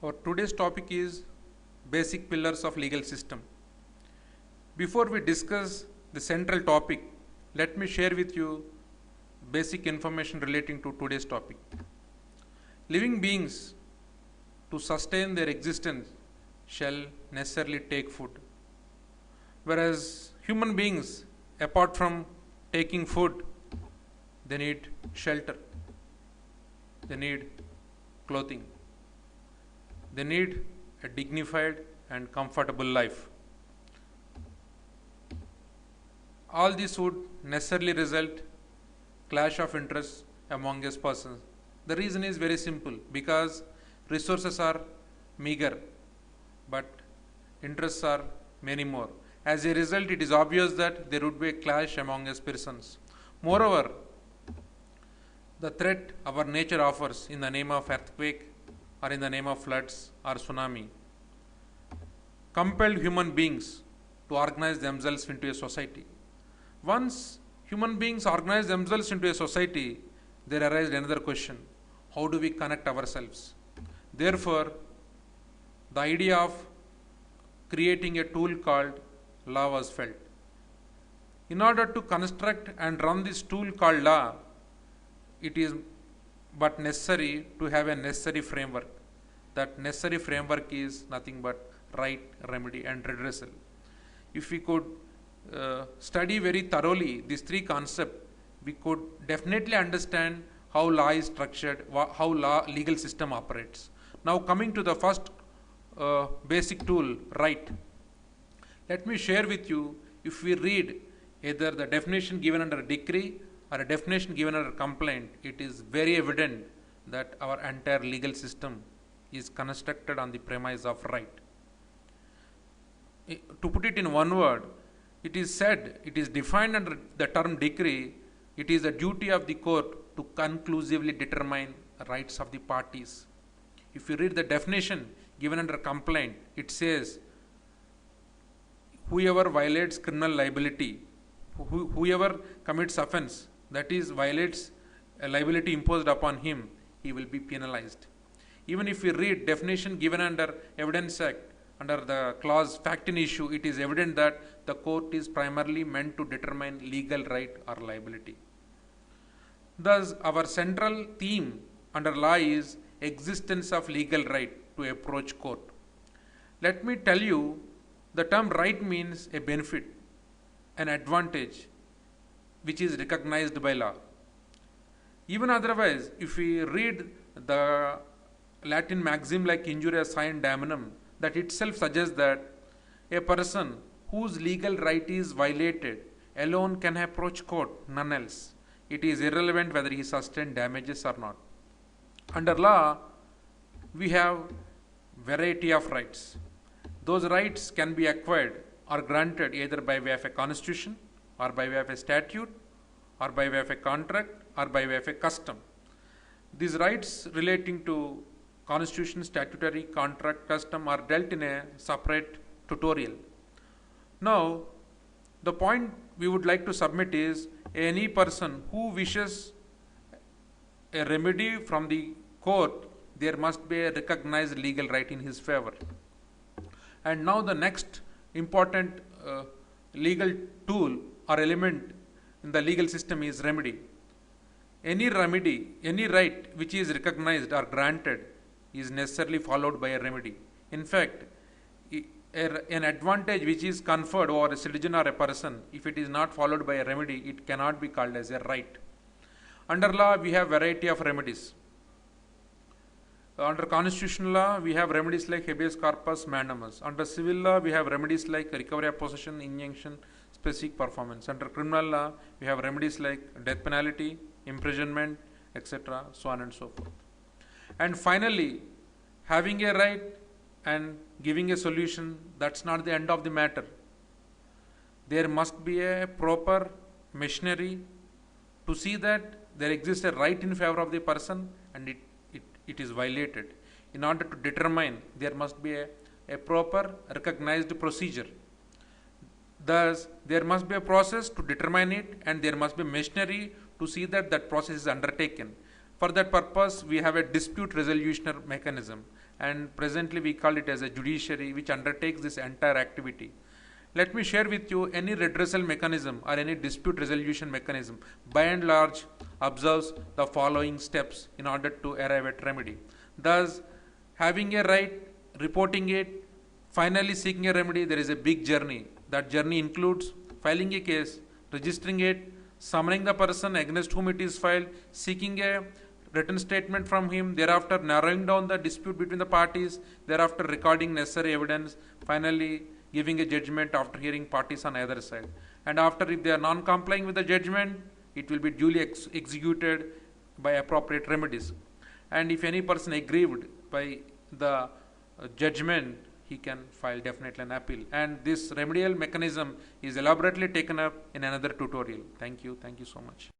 Our today's topic is basic pillars of legal system. Before we discuss the central topic, let me share with you basic information relating to today's topic. Living beings, to sustain their existence, shall necessarily take food. Whereas human beings, apart from taking food, they need shelter, they need clothing, they need a dignified and comfortable life. All this would necessarily result clash of interests among these persons. The reason is very simple, because resources are meager, but interests are many more. As a result, it is obvious that there would be a clash among these persons. Moreover, the threat our nature offers in the name of earthquake or in the name of floods or tsunami compelled human beings to organize themselves into a society. Once human beings organize themselves into a society, there arises another question: how do we connect ourselves? Therefore, the idea of creating a tool called law was felt. In order to construct and run this tool called law, it is but necessary to have a necessary framework. That necessary framework is nothing but right, remedy, and redressal. If we could study very thoroughly these three concepts, we could definitely understand how law is structured, how legal system operates. Now coming to the first basic tool, right. Let me share with you, if we read either the definition given under a decree or a definition given under a complaint, it is very evident that our entire legal system is constructed on the premise of right. To put it in one word, it is said, it is defined under the term decree, it is the duty of the court to conclusively determine the rights of the parties. If you read the definition given under complaint, it says, whoever violates criminal liability, whoever commits offense, that is violates a liability imposed upon him, he will be penalized. Even if we read definition given under Evidence Act, under the clause fact in issue, it is evident that the court is primarily meant to determine legal right or liability. Thus, our central theme under law is existence of legal right to approach court. Let me tell you, the term right means a benefit, an advantage, which is recognized by law. Even otherwise, if we read the Latin maxim like injuria sine damnum, that itself suggests that a person whose legal right is violated alone can approach court, none else. It is irrelevant whether he sustained damages or not. Under law, we have variety of rights. Those rights can be acquired or granted either by way of a constitution, or by way of a statute, or by way of a contract, or by way of a custom. These rights relating to constitution, statutory, contract, custom are dealt in a separate tutorial. Now, the point we would like to submit is, any person who wishes a remedy from the court, there must be a recognized legal right in his favor. And now the next important legal tool or element in the legal system is remedy. Any remedy, any right which is recognized or granted is necessarily followed by a remedy. In fact, an advantage which is conferred over a citizen or a person, if it is not followed by a remedy, it cannot be called as a right. Under law, we have variety of remedies. Under constitutional law, we have remedies like habeas corpus mandamus. Under civil law, we have remedies like recovery of possession, injunction, specific performance. Under criminal law, we have remedies like death penalty, imprisonment, etc., so on and so forth. And finally, having a right and giving a solution, that's not the end of the matter. There must be a proper machinery to see that there exists a right in favor of the person and it is violated. In order to determine, there must be a proper recognized procedure. Thus, there must be a process to determine it, and there must be machinery to see that that process is undertaken. For that purpose, we have a dispute resolution mechanism. and presently we call it as a judiciary which undertakes this entire activity. Let me share with you any redressal mechanism or any dispute resolution mechanism by and large observes the following steps in order to arrive at remedy. Thus, having a right, reporting it, finally seeking a remedy, there is a big journey. That journey includes filing a case, registering it, summoning the person against whom it is filed, seeking a written statement from him, thereafter narrowing down the dispute between the parties, thereafter recording necessary evidence, finally giving a judgment after hearing parties on either side. And after, if they are non-complying with the judgment, it will be duly executed by appropriate remedies. And if any person aggrieved by the judgment, he can file definitely an appeal. And this remedial mechanism is elaborately taken up in another tutorial. Thank you so much.